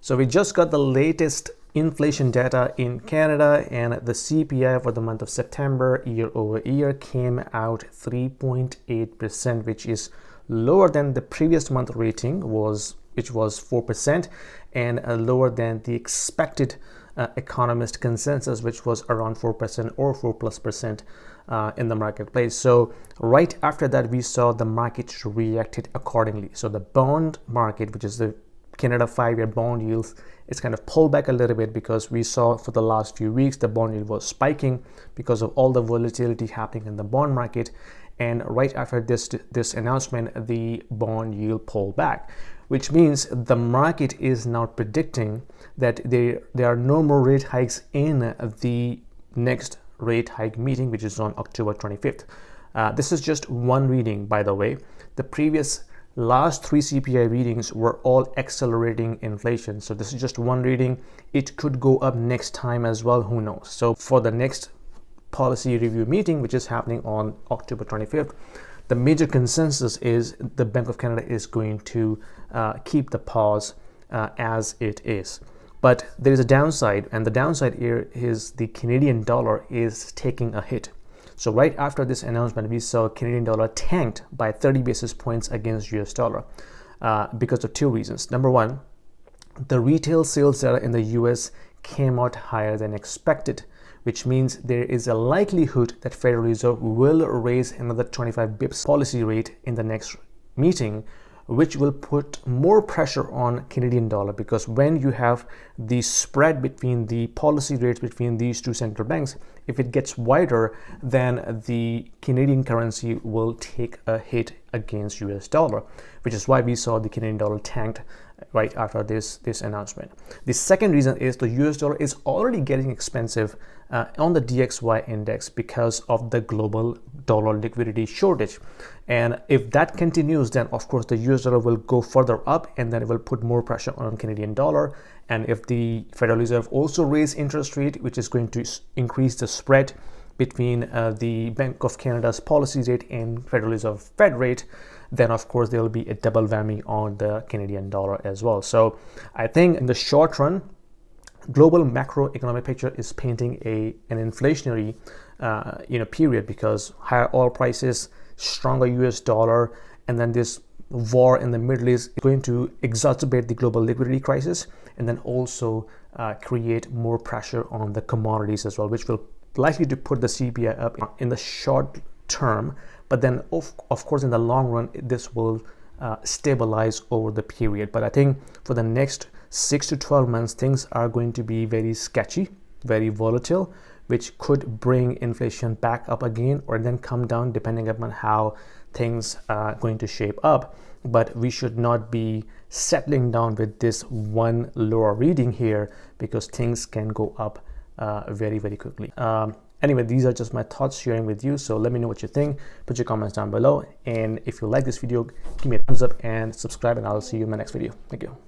So we just got the latest inflation data in Canada, and the CPI for the month of September year over year came out 3.8%, which is lower than the previous month rating which was 4%, and lower than the expected economist consensus, which was around 4% or 4+% in the marketplace. So right after that, we saw the market reacted accordingly. So the bond market, which is the Canada 5-year bond yields, it's kind of pulled back a little bit because we saw for the last few weeks the bond yield was spiking because of all the volatility happening in the bond market. And right after this announcement, the bond yield pulled back, which means the market is now predicting that there are no more rate hikes in the next rate hike meeting, which is on October 25th. This is just one reading, by the way. The previous last 3 CPI readings were all accelerating inflation. So this is just one reading. It could go up next time as well, who knows. So for the next policy review meeting, which is happening on October 25th, the major consensus is the Bank of Canada is going to keep the pause as it is. But there is a downside, and the downside here is the Canadian dollar is taking a hit. So right after this announcement, we saw Canadian dollar tanked by 30 basis points against US dollar because of 2 reasons. Number one, the retail sales data in the US came out higher than expected, which means there is a likelihood that Federal Reserve will raise another 25 bips policy rate in the next meeting, which will put more pressure on Canadian dollar, because when you have the spread between the policy rates between these 2 central banks, if it gets wider, then the Canadian currency will take a hit against US dollar, which is why we saw the Canadian dollar tanked right after this announcement. The second reason is the US dollar is already getting expensive on the DXY index because of the global dollar liquidity shortage. And if that continues, then of course the US dollar will go further up, and then it will put more pressure on Canadian dollar. And if the Federal Reserve also raise interest rate, which is going to increase the spread between the Bank of Canada's policy rate and Federal Reserve Fed rate, then of course there will be a double whammy on the Canadian dollar as well. So I think in the short run, global macroeconomic picture is painting an inflationary period, because higher oil prices, stronger US dollar, and then this war in the Middle East is going to exacerbate the global liquidity crisis, and then also create more pressure on the commodities as well, which will likely to put the CPI up in the short term. But then of course in the long run, this will stabilize over the period. But I think for the next 6 to 12 months, things are going to be very sketchy, very volatile, which could bring inflation back up again or then come down depending upon how things are going to shape up. But we should not be settling down with this one lower reading here, because things can go up very, very quickly. Anyway, these are just my thoughts sharing with you. So let me know what you think. Put your comments down below. And if you like this video, give me a thumbs up and subscribe, and I'll see you in my next video. Thank you.